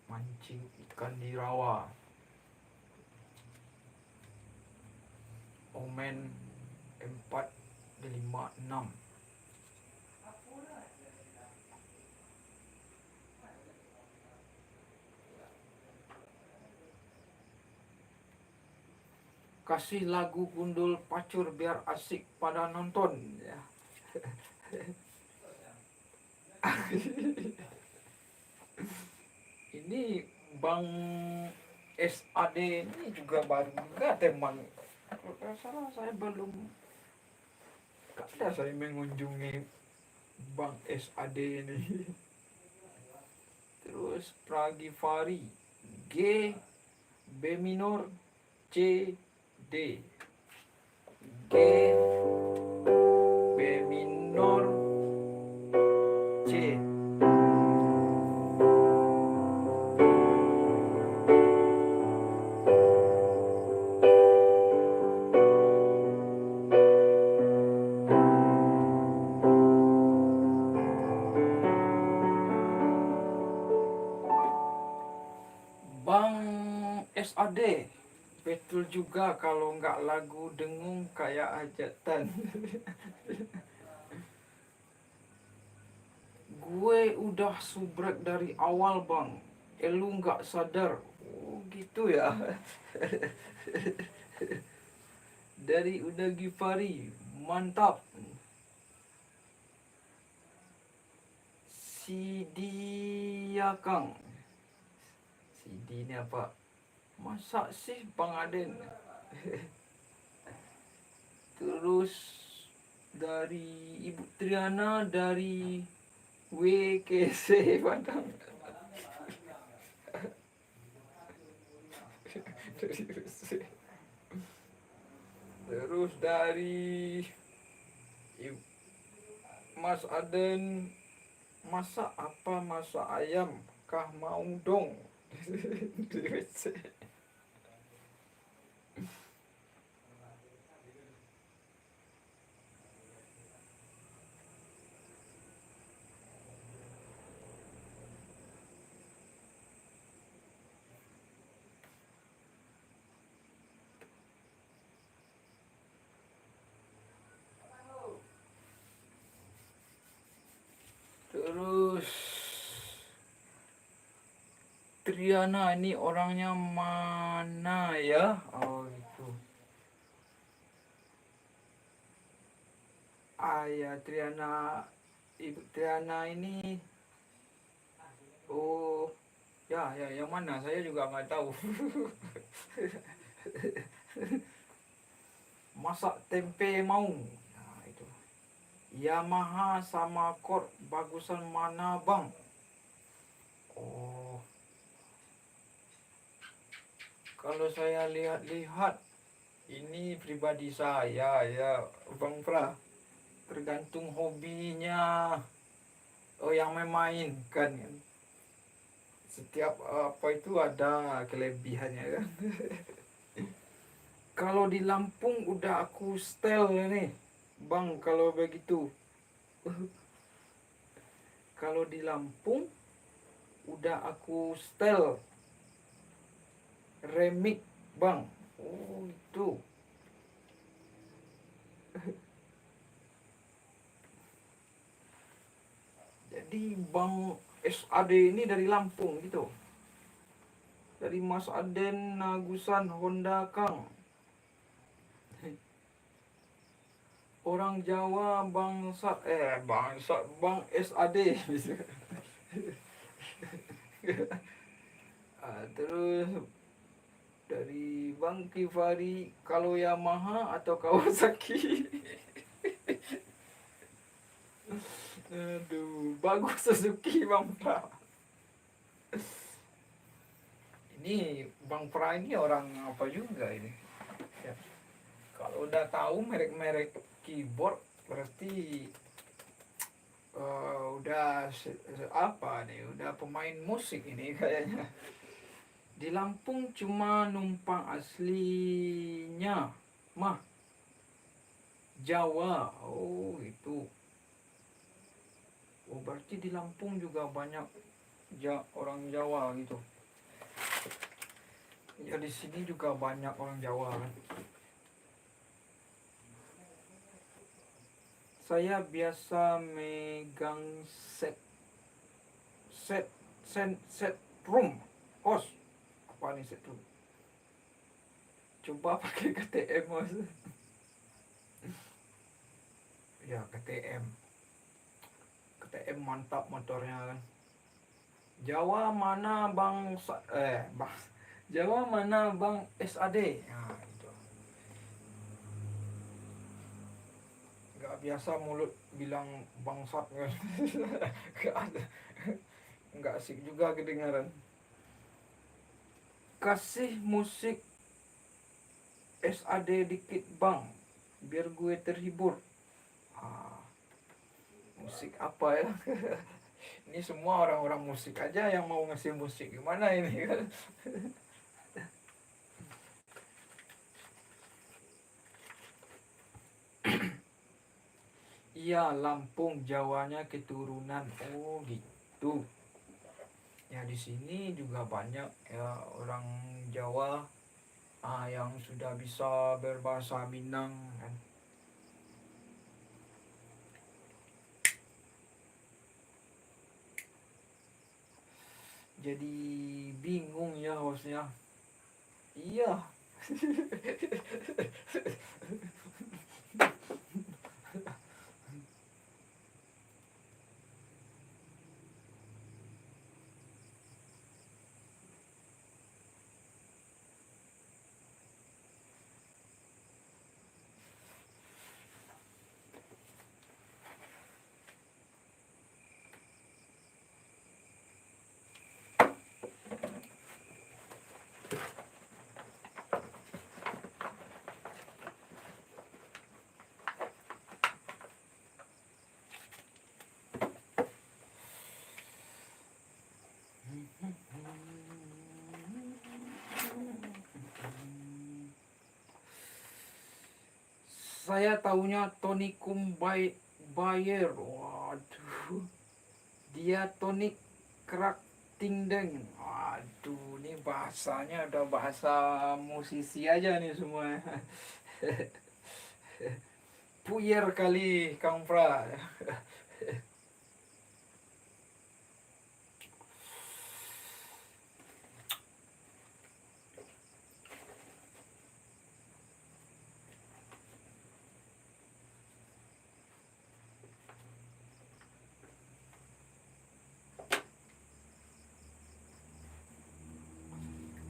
Mancing ikan di rawa. Omen 456. Kasih lagu gundul pacur biar asik pada nonton ya. Ini Bang SAD ini juga baru juga teman. Kalau salah saya belum ada saya mengunjungi Bang SAD ini. Terus Pragivari G B minor C D. G B minor C. Bang SAD, betul juga kalau nggak lagu dengung kayak hajatan. Gue udah subrek dari awal bang, lu nggak sadar. Oh gitu ya. Dari Uda Gifari, mantap. Sidia Kang. Sidi ini apa? Masa sih Bang Aden? Terus dari Ibu Triana dari WKC Padang. Terus dari Mas Aden, masak apa? Masak ayam kah mau dong? Di WC. Terus Triana ini orangnya mana ya? Oh itu. Ya Triana, Ibu Triana ini. Oh ya yang mana? Saya juga nggak tahu. Masak tempe mau. Nah itu. Yamaha sama Kord bagusan mana bang? Oh Kalau saya lihat-lihat, ini pribadi saya ya Bang Pra, tergantung hobinya. Oh, yang memainkan kan. Setiap apa itu ada kelebihannya kan. Kalau di Lampung udah aku setel nih Bang, kalau begitu. Kalau di Lampung udah aku setel remix Bang. Oh itu. Jadi Bang SAD ini dari Lampung gitu. Dari Mas Aden Nagusan Honda Kang. Orang Jawa Bang SAD. Terus dari Bang Kifari, kalau Yamaha atau Kawasaki. Aduh, bagus Suzuki Bang Pra. Ini Bang Pra ini orang apa juga ini ya. Kalau udah tahu merek-merek keyboard berarti udah apa nih, udah pemain musik ini kayaknya. Di Lampung cuma numpang aslinya mah Jawa. Oh itu. Oh berarti di Lampung juga banyak orang Jawa gitu. Ya di sini juga banyak orang Jawa kan. Saya biasa megang set room host. Apa nih set room? Coba pakai KTM mas. Ya KTM mantap motornya kan. Jawa mana bang Jawa mana Bang SAD? Nah, itu. Gak biasa mulut bilang bangsat kan. Gak ada. Gak asik juga kedengaran. Kasih musik SAD dikit Bang, biar gue terhibur. Musik apa ya? Ini semua orang-orang musik aja yang mau ngasih musik, gimana ini kan? Iya, Lampung, Jawanya keturunan. Oh gitu. Ya di sini juga banyak ya orang Jawa yang sudah bisa berbahasa Minang kan. Jadi bingung ya hostnya. Iya. Saya taunya Tony Bayer. Waduh. Dia Tony Kerak Tingdeng. Waduh, ini bahasanya udah bahasa musisi aja nih semua. Puyer kali Kang Pra.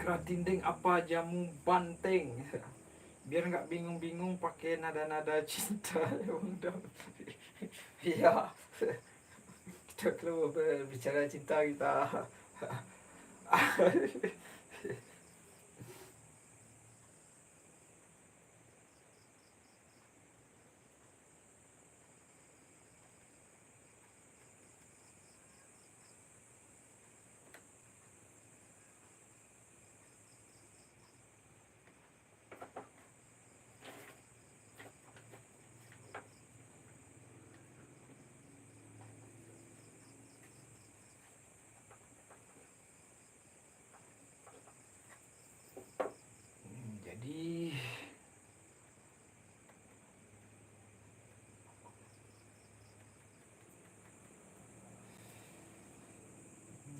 Keratinding apa jamu banteng. Biar nggak bingung-bingung pakai nada-nada cinta. Iya. Kita kalau berbicara cinta kita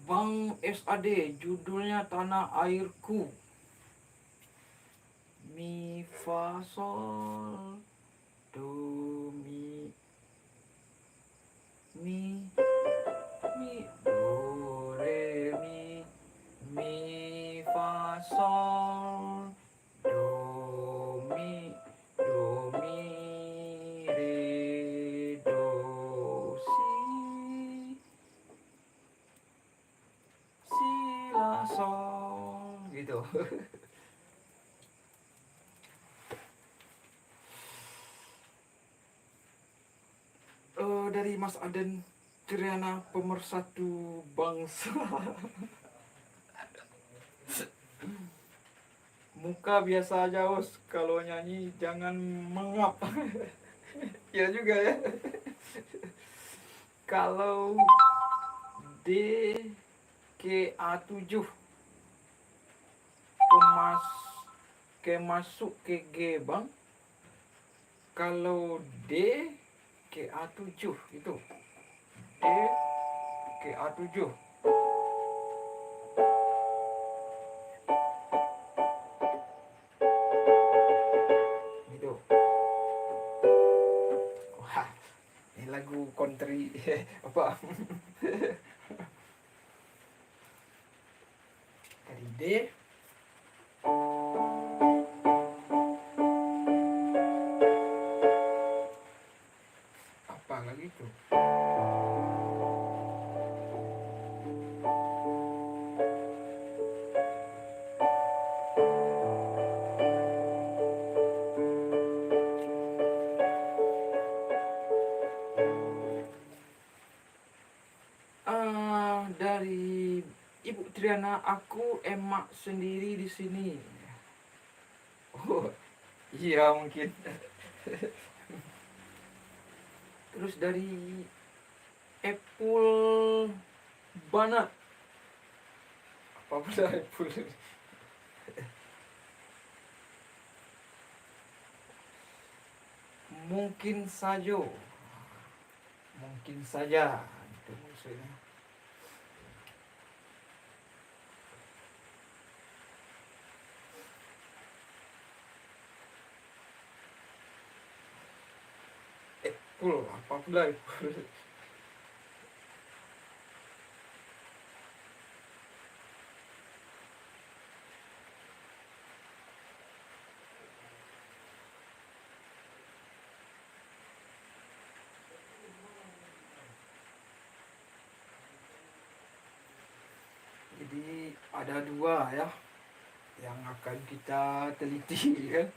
Bang SAD, judulnya Tanah Airku. Mi fa sol do mi mi do re mi fa sol do mi re do si la sol gitu. Dari Mas Aden Triana, pemersatu bangsa. Muka biasa aja, Os. Kalau nyanyi jangan mengap. Ya juga ya. Kalau D ke A7 masuk ke G, Bang. Kalau D ke A7 itu. D ke A7. Gitu. Wah, ini lagu country apa? Tadi D. Apa lagi tuh? Dari Ibu Triana, aku emak sendiri di sini. Oh, iya mungkin. Terus dari Apple Banat. Apa pula Apple? Mungkin saja. Mungkin saja. Itu maksudnya. Apple, apa pula Apple? Jadi ada dua ya yang akan kita teliti kan.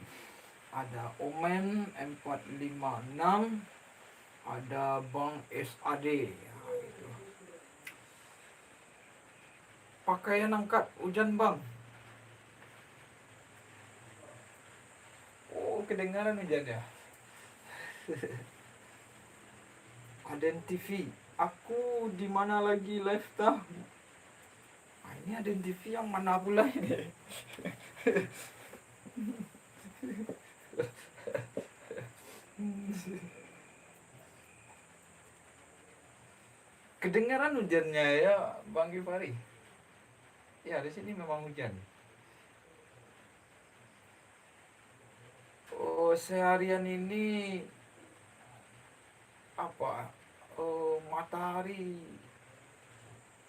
Ada Omen 456, ada Bang SAD ya, gitu. Pakaian angkat hujan, Bang. Oh, kedengaran hujan ya. Aden TV, aku di mana lagi live tah? Ini Aden TV yang mana pula ini? Kedengaran hujannya ya, Bang Gifari? Ya, di sini memang hujan. Oh, seharian ini apa? Oh, matahari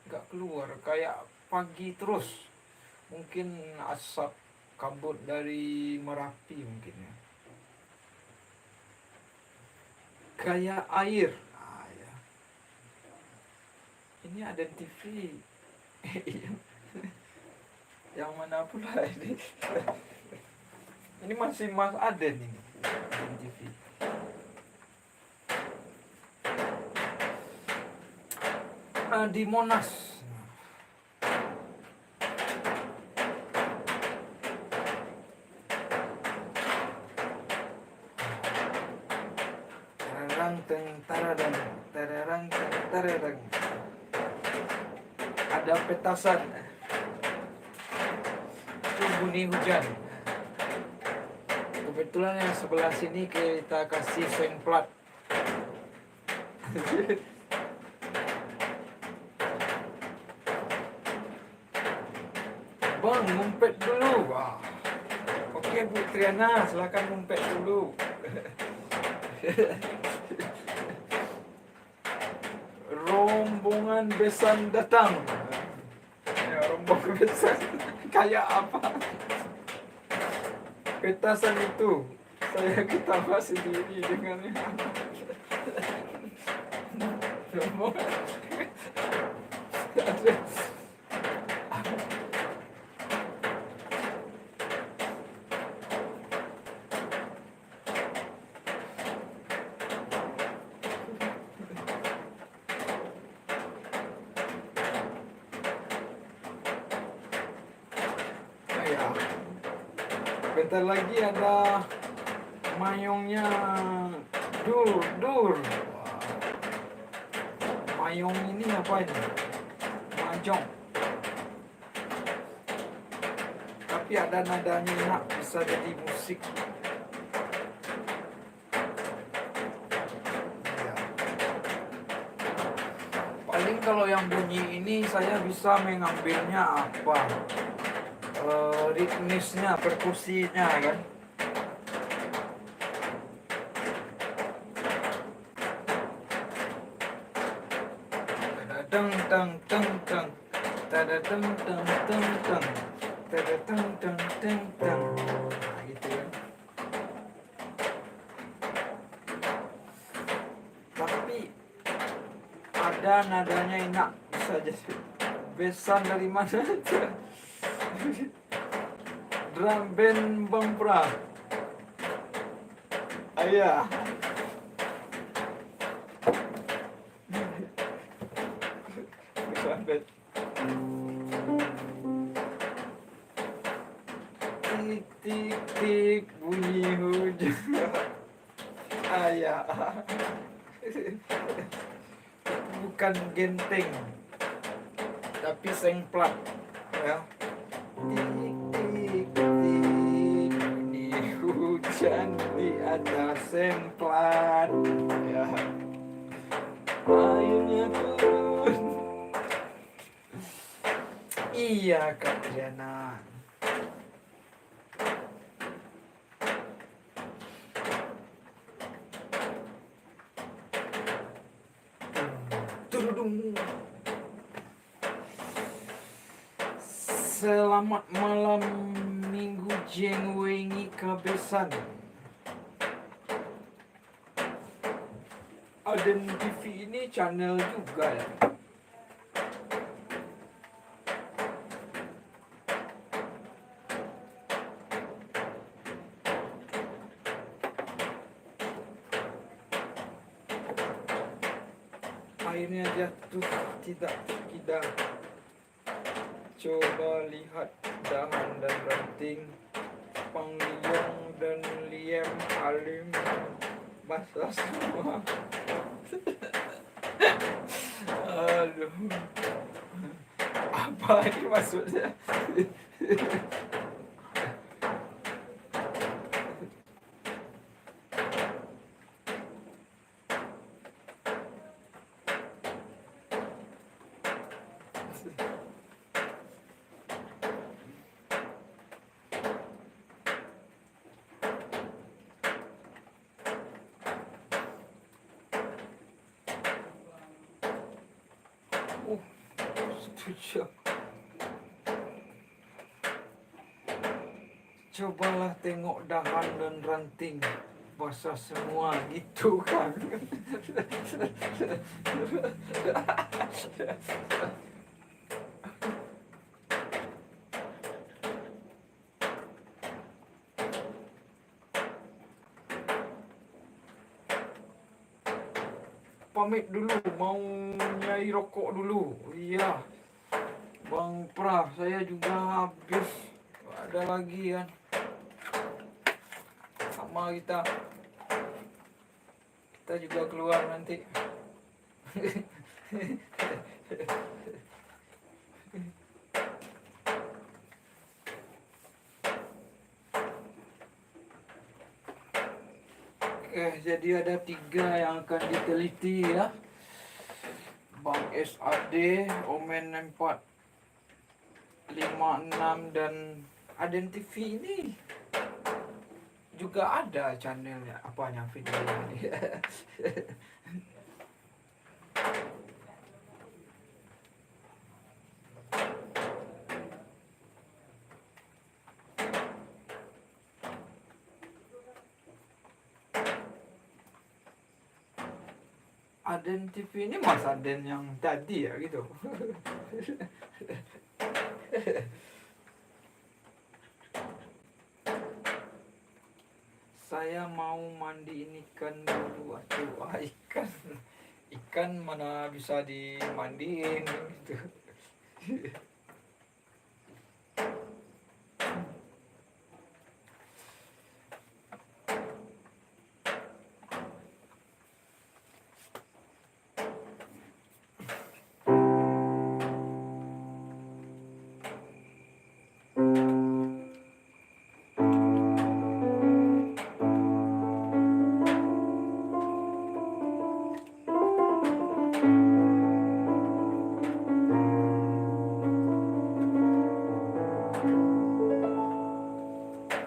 nggak keluar, kayak pagi terus. Mungkin asap kabut dari Merapi mungkin ya. Kayak air. Ah, ya. Ini ada TV. Yang mana pula ini? Ini masih Mas Aden ini. Aden TV. Di Monas. Tararang. Ada petasan. Itu bunyi hujan. Kebetulan yang sebelah sini kita kasih seng plat. Bang, ngumpet dulu. Wah. Oke Bu Triana, silakan ngumpet dulu. Rombongan besan datang. Ya, rombongan besan. Kayak apa? Petasan itu. Saya ketawa sendiri dengannya. Rombongan. Ya. Bentar lagi ada mayongnya dur. Wah. Mayong ini apa ini? Mahjong. Tapi ada nadanya enak, bisa jadi musik. Ya. Paling kalau yang bunyi ini saya bisa mengambilnya apa? Ritmisnya, perkusinya kan. Teng teng teng teng, tada teng teng teng teng, tada teng teng teng teng. Nah, gitu ya. Tapi ada nadanya enak, bisa jadi besan dari mana aja. Drum band Bang Pra. Ayah. Drum band. Tik tik tik bunyi hujan. Ayah. Bukan genteng, tapi sengplat ya. Tik tik tik bunyi hujan di atas semplat ya. Airnya turun. Iya Kak Diana. Turudung. Selamat malam minggu jeng wengi kabesan. Aden TV ini channel juga ya. Airnya jatuh tidak. Coba lihat dahan dan ranting, Pangliong dan Liem Alim basah semua. Aduh, apa ini maksudnya? Setuju. Cobalah tengok dahan dan ranting basah semua gitu kan. Pamit dulu, mau nyai rokok dulu. Iya Bang Pra, saya juga habis. Ada lagi kan. Sama kita juga keluar nanti. Jadi ada 3 yang akan diteliti ya. Bang SAD, Omen 4 56 dan Aden TV ini juga ada channelnya, apanya videonya ini. Aden TV ini Mas Aden yang tadi ya gitu. Saya mau mandiin ikan dulu. Aduh, ikan mana bisa dimandiin gitu.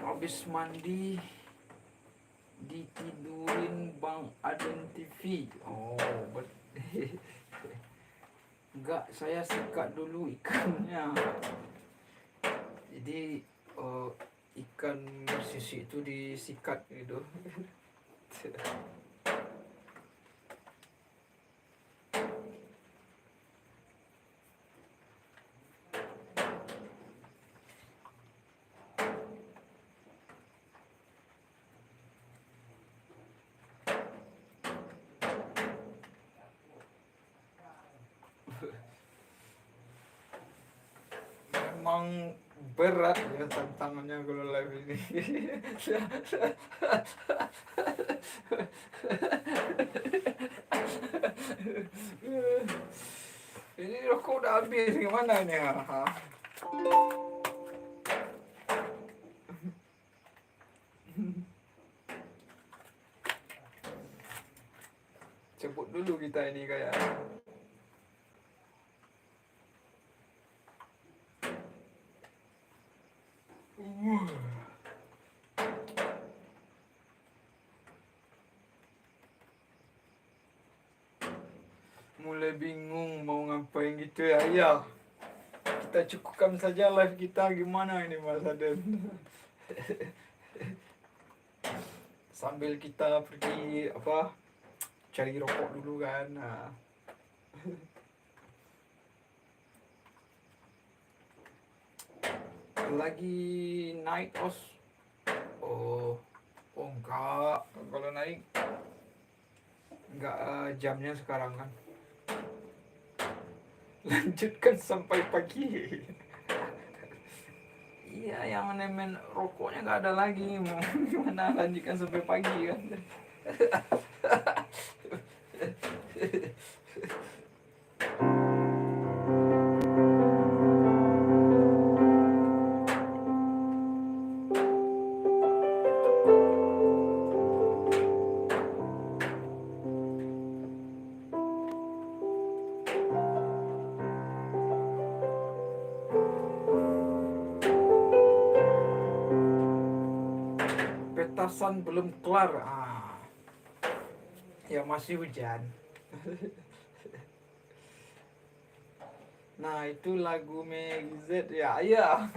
Habis mandi ditidurin Bang Aden TV. Oh, enggak, saya sikat dulu ikannya. Jadi ikan sisi itu disikat gitu. Memang berat ya tantangannya kalau live ini. Ini rokok udah habis, gimana ini ya? Sebut dulu kita ini kayak mulai bingung mau ngapain gitu ya. Iya, kita cukupkan saja live kita, gimana ini Mas Aden. Sambil kita pergi cari rokok dulu kan. Nah. Lagi naik os. Oh enggak, kalau naik enggak, jamnya sekarang kan. Lanjutkan sampai pagi. Iya, yang nemen rokoknya nggak ada lagi, mau gimana lanjutkan sampai pagi kan. Petasan belum kelar. Ya masih hujan. Nah, itu lagu Meg Z ya. Iya.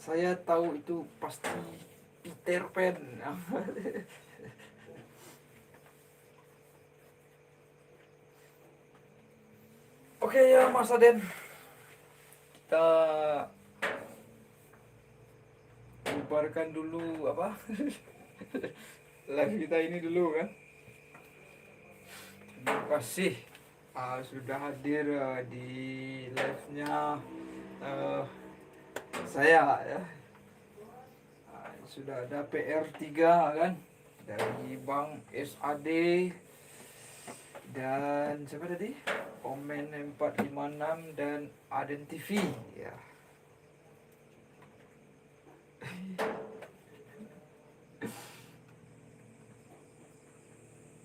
Saya tahu itu pasti Peter Pan. Oke ya Mas Aden, kita bubarkan dulu live kita ini dulu kan. Terima kasih sudah hadir di live-nya saya ya. Sudah ada PR3 kan dari Bang SAD dan siapa tadi? Omen 456 dan Aden TV ya.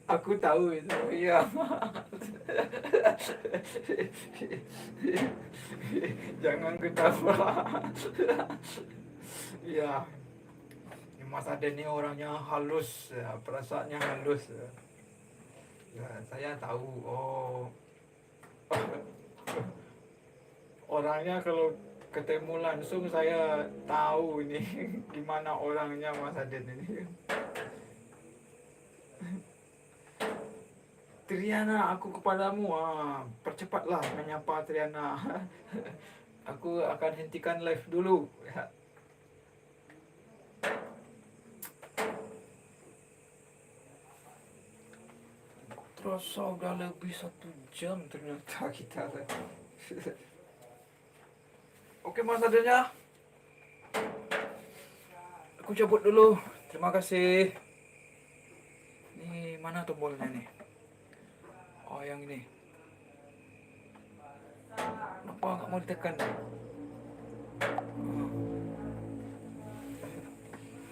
Aku tahu itu ya. Jangan ketawa. Ya, Mas Aden ini orangnya halus ya, perasaannya halus ya. Ya, saya tahu. Oh, orangnya kalau ketemu langsung saya tahu ini gimana orangnya Mas Aden ini. Triana, aku kepadamu, percepatlah menyapa Triana. Aku akan hentikan live dulu ya. Terasa udah lebih 1 jam ternyata kita. Oke Mas Aden ya, aku cabut dulu. Terima kasih. Ini mana tombolnya nih? Oh yang ini. Kenapa nggak mau ditekan?